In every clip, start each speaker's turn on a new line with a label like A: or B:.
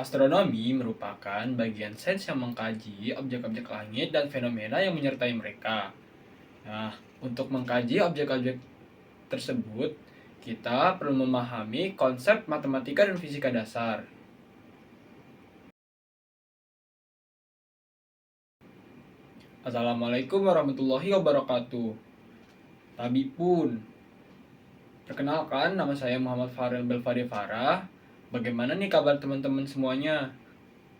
A: Astronomi merupakan bagian sains yang mengkaji objek-objek langit dan fenomena yang menyertai mereka. Nah, untuk mengkaji objek-objek tersebut, kita perlu memahami konsep matematika dan fisika dasar. Assalamualaikum warahmatullahi wabarakatuh. Tabi pun. Perkenalkan, nama saya Muhammad Farel Belfari Farah. Bagaimana nih kabar teman-teman semuanya?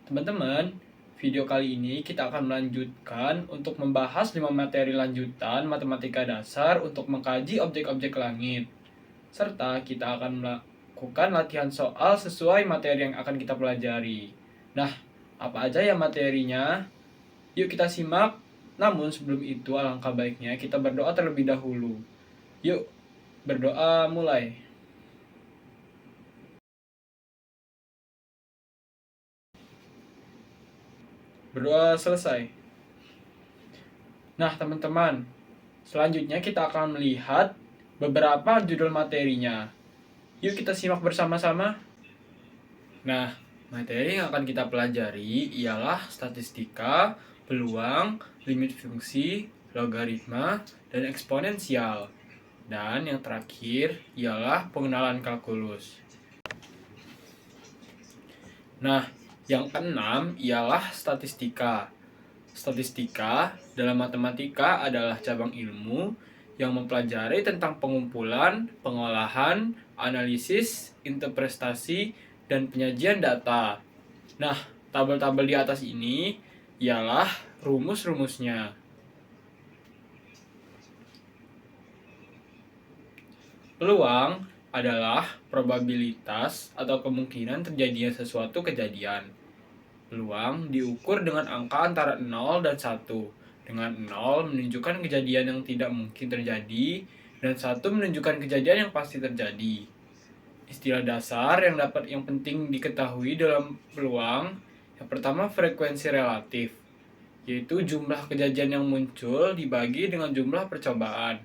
A: Teman-teman, video kali ini kita akan melanjutkan untuk membahas 5 materi lanjutan matematika dasar untuk mengkaji objek-objek langit. Serta kita akan melakukan latihan soal sesuai materi yang akan kita pelajari. Nah, apa aja ya materinya? Yuk kita simak. Namun sebelum itu alangkah baiknya kita berdoa terlebih dahulu. Yuk, berdoa mulai. Berdoa selesai. Nah, teman-teman, selanjutnya kita akan melihat beberapa judul materinya. Yuk kita simak bersama-sama. Nah, materi yang akan kita pelajari ialah statistika, peluang, limit fungsi, logaritma, dan eksponensial. Dan yang terakhir ialah pengenalan kalkulus. Nah, yang keenam ialah statistika. Statistika dalam matematika adalah cabang ilmu yang mempelajari tentang pengumpulan, pengolahan, analisis, interpretasi, dan penyajian data. Nah, tabel-tabel di atas ini ialah rumus-rumusnya. Peluang adalah probabilitas atau kemungkinan terjadinya sesuatu kejadian. Peluang diukur dengan angka antara 0 dan 1. Dengan 0 menunjukkan kejadian yang tidak mungkin terjadi, dan 1 menunjukkan kejadian yang pasti terjadi. Istilah dasar yang penting diketahui dalam peluang, yang pertama frekuensi relatif, yaitu jumlah kejadian yang muncul dibagi dengan jumlah percobaan.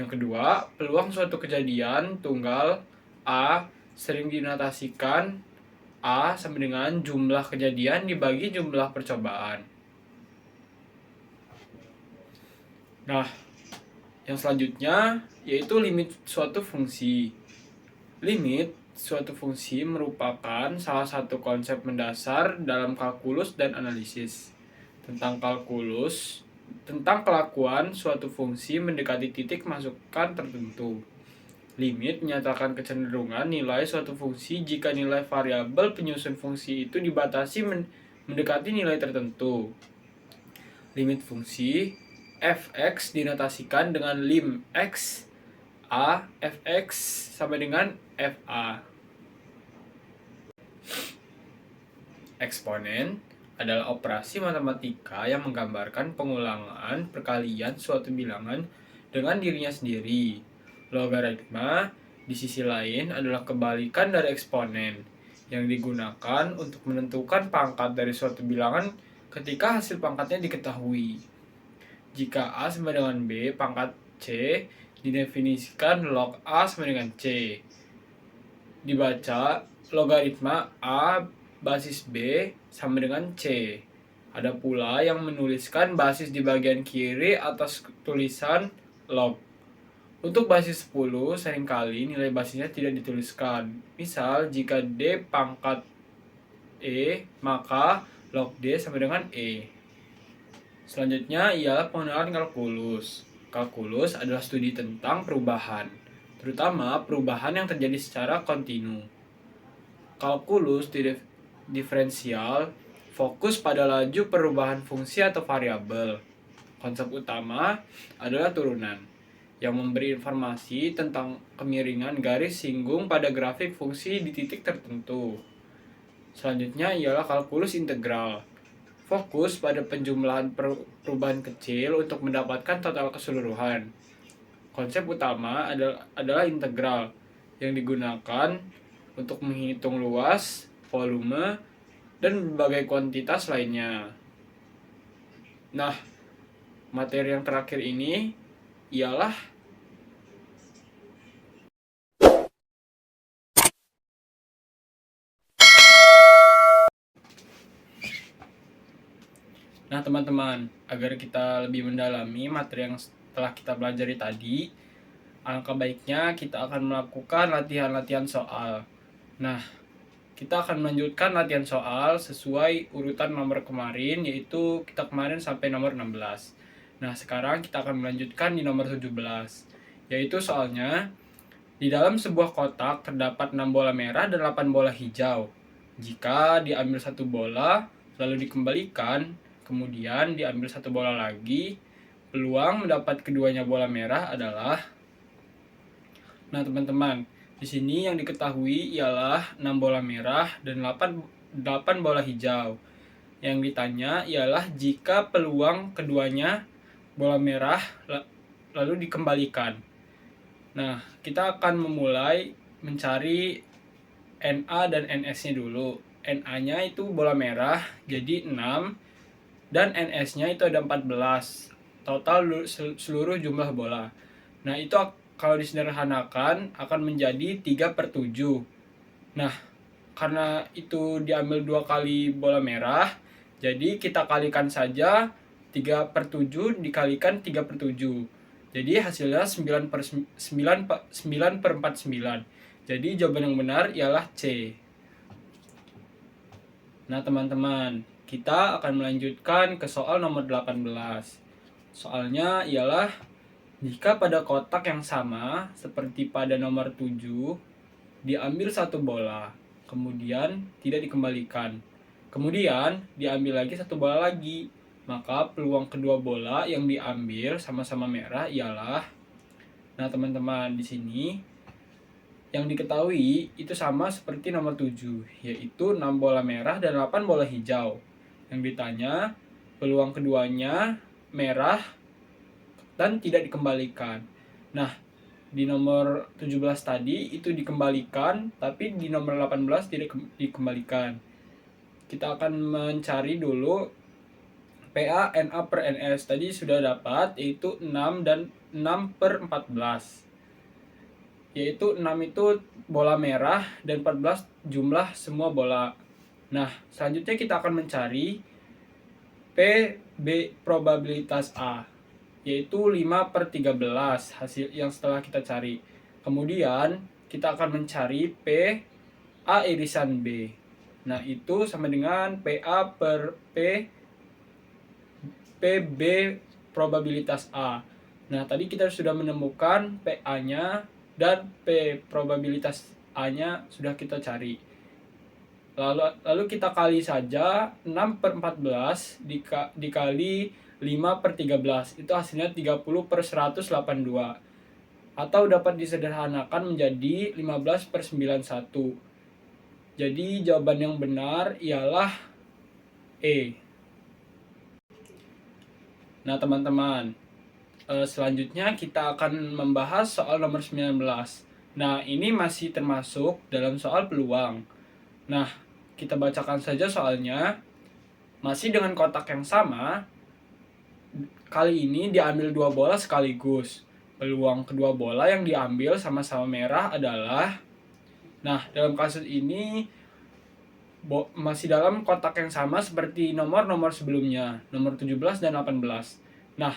A: Yang kedua, peluang suatu kejadian tunggal A sering dinotasikan A sama dengan jumlah kejadian dibagi jumlah percobaan. Nah, yang selanjutnya yaitu limit suatu fungsi. Limit suatu fungsi merupakan salah satu konsep mendasar dalam kalkulus dan analisis. Tentang kelakuan suatu fungsi mendekati titik masukan tertentu. Limit menyatakan kecenderungan nilai suatu fungsi jika nilai variabel penyusun fungsi itu dibatasi mendekati nilai tertentu. Limit fungsi f(x) dinotasikan dengan lim x a f(x) sama dengan fa. Eksponen adalah operasi matematika yang menggambarkan pengulangan perkalian suatu bilangan dengan dirinya sendiri. Logaritma di sisi lain adalah kebalikan dari eksponen yang digunakan untuk menentukan pangkat dari suatu bilangan ketika hasil pangkatnya diketahui. Jika A sama dengan B, pangkat C didefinisikan log A sama dengan C. Dibaca logaritma A basis B sama dengan C. Ada pula yang menuliskan basis di bagian kiri atas tulisan log. Untuk basis 10, seringkali nilai basisnya tidak dituliskan. Misal, jika D pangkat E, maka log D sama dengan E. Selanjutnya ialah pengenalan kalkulus. Kalkulus adalah studi tentang perubahan, terutama perubahan yang terjadi secara kontinu. Kalkulus diferensial fokus pada laju perubahan fungsi atau variabel. Konsep utama adalah turunan, yang memberi informasi tentang kemiringan garis singgung pada grafik fungsi di titik tertentu. Selanjutnya ialah kalkulus integral. Fokus pada penjumlahan perubahan kecil untuk mendapatkan total keseluruhan. Konsep utama adalah integral, yang digunakan untuk menghitung luas, volume, dan berbagai kuantitas lainnya. Nah, materi yang terakhir ini ialah Nah, teman-teman, agar kita lebih mendalami materi yang telah kita pelajari tadi, alangkah baiknya kita akan melakukan latihan-latihan soal. Nah, kita akan melanjutkan latihan soal sesuai urutan nomor kemarin, yaitu kita kemarin sampai nomor 16. Nah, sekarang kita akan melanjutkan di nomor 17, yaitu soalnya, di dalam sebuah kotak terdapat 6 bola merah dan 8 bola hijau. Jika diambil satu bola, lalu dikembalikan, kemudian diambil satu bola lagi, peluang mendapat keduanya bola merah adalah... Nah, teman-teman, di sini yang diketahui ialah 6 bola merah dan 8 bola hijau. Yang ditanya ialah jika peluang keduanya bola merah lalu dikembalikan. Nah, kita akan memulai mencari NA dan NS-nya dulu. NA-nya itu bola merah, jadi 6, dan NS-nya itu ada 14. Total seluruh jumlah bola. Nah, itu kalau disederhanakan akan menjadi 3/7. Nah, karena itu diambil 2 kali bola merah, jadi kita kalikan saja 3/7 dikalikan 3/7. Jadi hasilnya 9/49. Jadi jawaban yang benar ialah C. Nah, teman-teman, kita akan melanjutkan ke soal nomor 18. Soalnya ialah jika pada kotak yang sama seperti pada nomor 7 diambil satu bola, kemudian tidak dikembalikan. Kemudian diambil lagi satu bola lagi, maka peluang kedua bola yang diambil sama-sama merah ialah... Nah, teman-teman, di sini yang diketahui itu sama seperti nomor 7, yaitu 6 bola merah dan 8 bola hijau. Yang ditanya peluang keduanya merah dan tidak dikembalikan. Nah, di nomor 17 tadi itu dikembalikan, tapi di nomor 18 tidak dikembalikan. Kita akan mencari dulu PA NA per NS. Tadi sudah dapat, yaitu 6 dan 6/14. Yaitu 6 itu bola merah dan 14 jumlah semua bola. Nah, selanjutnya kita akan mencari PB probabilitas A, yaitu 5/13 hasil yang setelah kita cari. Kemudian kita akan mencari P A irisan B. Nah, itu sama dengan PA per PB probabilitas A. Nah, tadi kita sudah menemukan PA-nya dan P probabilitas A-nya sudah kita cari. Lalu kita kali saja 6/14 dikali 5/13. Itu hasilnya 30/182. Atau dapat disederhanakan menjadi 15/91. Jadi jawaban yang benar ialah E. Nah, teman-teman, selanjutnya kita akan membahas soal nomor 19. Nah, ini masih termasuk dalam soal peluang. Nah, kita bacakan saja soalnya. Masih dengan kotak yang sama, kali ini diambil 2 bola sekaligus. Peluang kedua bola yang diambil sama-sama merah adalah... Nah, dalam kasus ini masih dalam kotak yang sama seperti nomor-nomor sebelumnya, nomor 17 dan 18. Nah,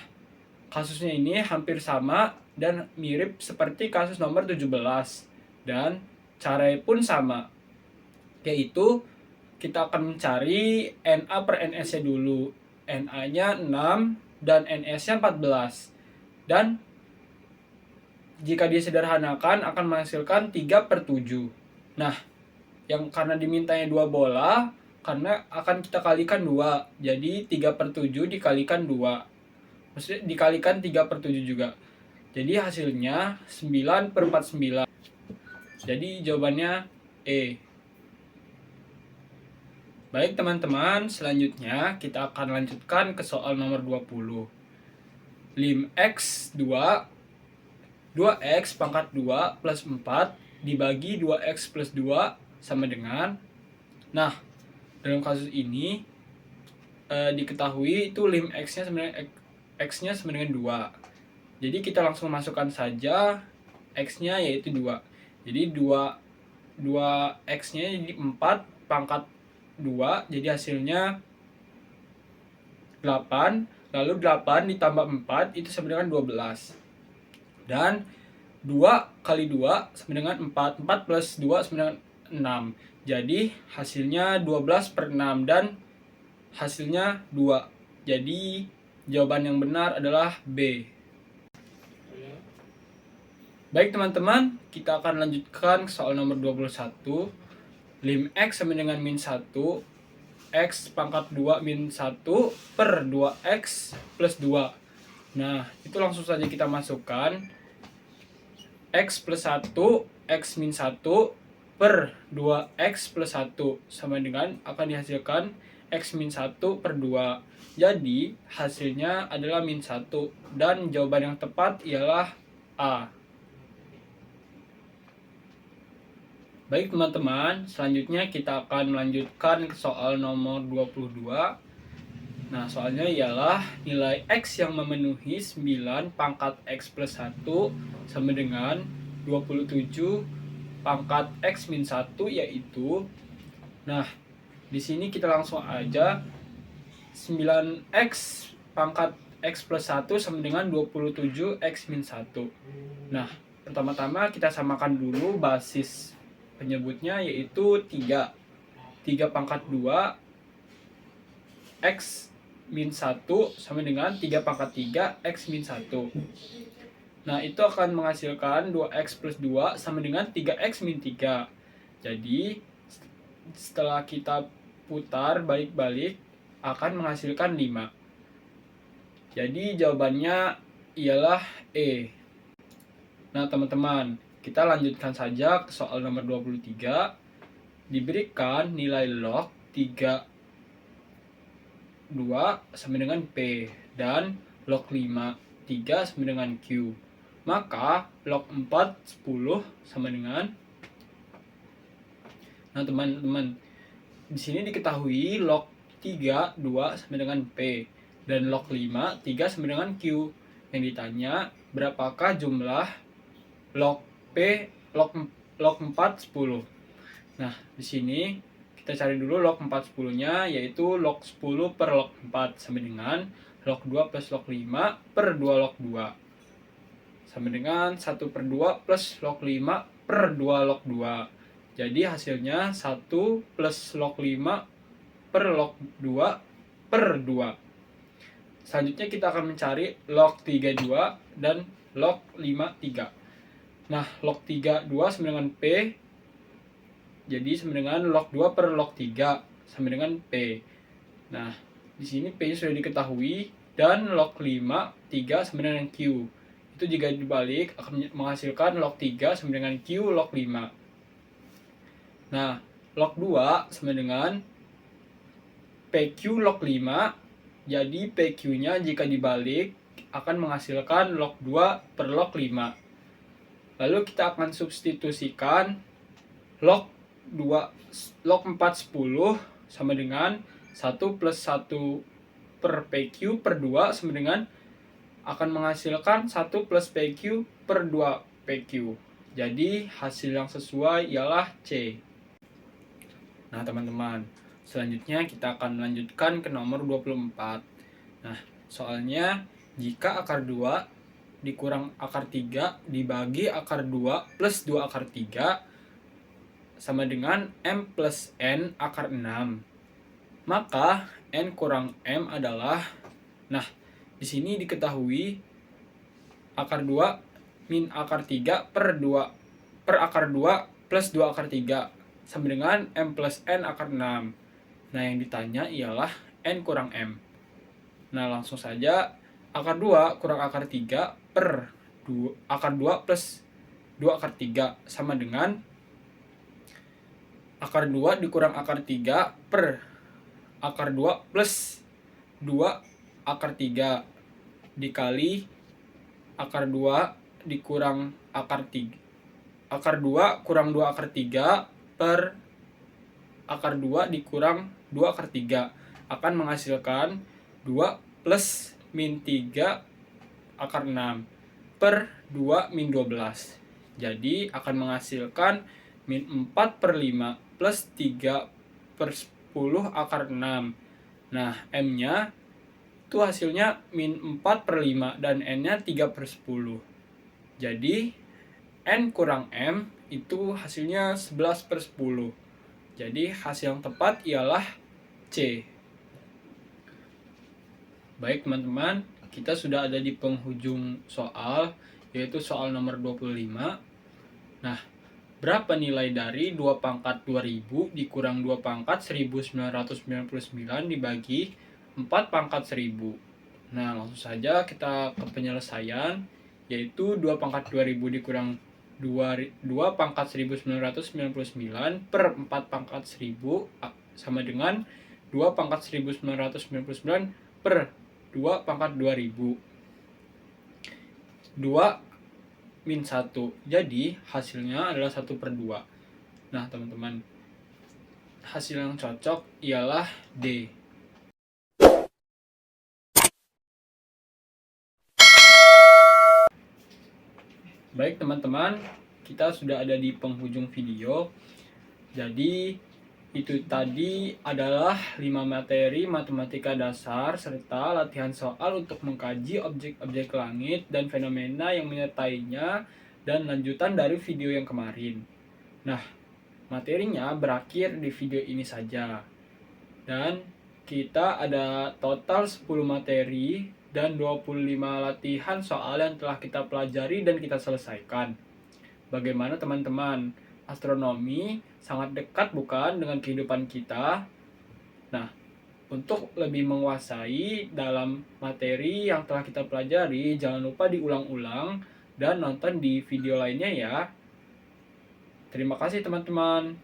A: kasusnya ini hampir sama dan mirip seperti kasus nomor 17. Dan caranya pun sama, yaitu kita akan mencari NA per NS-nya dulu. NA-nya 6 dan NS-nya 14. Dan jika disederhanakan akan menghasilkan 3/7. Nah, yang karena dimintanya 2 bola, karena akan kita kalikan 2. Jadi 3/7 dikalikan 2. Maksudnya dikalikan 3/7 juga. Jadi hasilnya 9/49. Jadi jawabannya E. Baik, teman-teman, selanjutnya kita akan lanjutkan ke soal nomor 20. Lim X 2x pangkat 2 plus 4 dibagi 2x plus 2 sama dengan... Nah, dalam kasus ini diketahui itu lim x-nya sama dengan 2. Jadi kita langsung masukkan saja x-nya yaitu 2. Jadi 2x-nya jadi 4 pangkat 2, jadi hasilnya 8, lalu 8 ditambah 4 itu sama dengan 12. Dan 2 kali 2 sama dengan 4, 4 plus 2 sama dengan 6. Jadi hasilnya 12/6 dan hasilnya 2. Jadi jawaban yang benar adalah B. Baik teman-teman, kita akan lanjutkan ke soal nomor 21. Lim X sama dengan min 1, X pangkat 2 min 1 per 2X plus 2. Nah, itu langsung saja kita masukkan. X plus 1, X min 1 per 2X plus 1 sama dengan akan dihasilkan X min 1 per 2. Jadi, hasilnya adalah min 1 dan jawaban yang tepat ialah A. Baik teman-teman, selanjutnya kita akan melanjutkan ke soal nomor 22. Nah, soalnya ialah nilai X yang memenuhi 9 pangkat X plus 1 sama dengan 27 pangkat X min 1 yaitu. Nah, di sini kita langsung aja 9X pangkat X plus 1 sama dengan 27X min 1. Nah, pertama-tama kita samakan dulu basis penyebutnya yaitu 3. 3 pangkat 2 X min 1 sama dengan 3 pangkat 3 X min 1. Nah, itu akan menghasilkan 2X plus 2 sama dengan 3X min 3. Jadi, setelah kita putar balik-balik akan menghasilkan 5. Jadi, jawabannya ialah E. Nah, teman-teman, kita lanjutkan saja ke soal nomor 23. Diberikan nilai log 3 2 sama dengan P dan log 5 3 sama dengan Q. Maka log 4 10 sama dengan. Nah, teman-teman, di sini diketahui log 3 2 sama dengan P dan log 5 3 sama dengan Q. Yang ditanya berapakah jumlah log P log 4 10. Nah, di sini kita cari dulu log 4 10-nya yaitu log 10 per log 4 sama dengan log 2 plus log 5 per 2 log 2 sama dengan 1 per 2 plus log 5 per 2 log 2. Jadi hasilnya 1 plus log 5 per log 2 per 2. Selanjutnya kita akan mencari log 3 2 dan log 5 3. Nah, log 3 2 sama dengan P. Jadi sama dengan log 2 per log 3 sama dengan P. Nah, di sini P sudah diketahui dan log 5 3 sama dengan Q. Itu jika dibalik akan menghasilkan log 3 sama dengan Q log 5. Nah, log 2 sama dengan PQ log 5. Jadi PQ-nya jika dibalik akan menghasilkan log 2 per log 5. Lalu kita akan substitusikan log 4 10 sama dengan 1 plus 1 per PQ per 2 sama dengan akan menghasilkan 1 plus PQ per 2 PQ. Jadi hasil yang sesuai ialah C. Nah, teman-teman, selanjutnya kita akan melanjutkan ke nomor 24. Nah, soalnya jika akar 2 dikurang akar 3 dibagi akar 2 plus 2 akar 3 sama dengan M plus N akar 6. Maka N kurang M adalah, nah, di sini diketahui akar 2 min akar 3 per 2 per akar 2 plus 2 akar 3 sama dengan M plus N akar 6. Nah, yang ditanya ialah N kurang M. Nah, langsung saja akar 2 kurang akar 3 per akar 2 plus 2 akar 3 sama dengan akar 2 dikurang akar 3 per akar 2 plus 2 akar 3 dikali akar 2 dikurang akar 3. Akar 2 kurang 2 akar 3 per akar 2 dikurang 2 akar 3 akan menghasilkan 2 plus min 3 akar 6 per 2 min 12. Jadi akan menghasilkan min 4 per 5 plus 3 per 10 akar 6. Nah, M-nya itu hasilnya min 4/5 dan N-nya 3/10. Jadi N kurang M itu hasilnya 11/10. Jadi hasil yang tepat ialah C. Baik teman-teman, kita sudah ada di penghujung soal, yaitu soal nomor 25. Nah, berapa nilai dari 2 pangkat 2000 dikurang 2 pangkat 1999 dibagi 4 pangkat 1000? Nah, langsung saja kita ke penyelesaian, yaitu 2 pangkat 2000 dikurang 2 pangkat 1999 per 4 pangkat 1000 sama dengan 2 pangkat 1999 per 2 pangkat 2000. 2 min 1. Jadi hasilnya adalah 1/2. Nah teman-teman, hasil yang cocok ialah D. Baik teman-teman, kita sudah ada di penghujung video. Jadi itu tadi adalah 5 materi matematika dasar serta latihan soal untuk mengkaji objek-objek langit dan fenomena yang menyertainya dan lanjutan dari video yang kemarin. Nah, materinya berakhir di video ini saja. Dan kita ada total 10 materi dan 25 latihan soal yang telah kita pelajari dan kita selesaikan. Bagaimana teman-teman? Astronomi sangat dekat bukan dengan kehidupan kita? Nah, untuk lebih menguasai dalam materi yang telah kita pelajari, jangan lupa diulang-ulang dan nonton di video lainnya ya. Terima kasih teman-teman.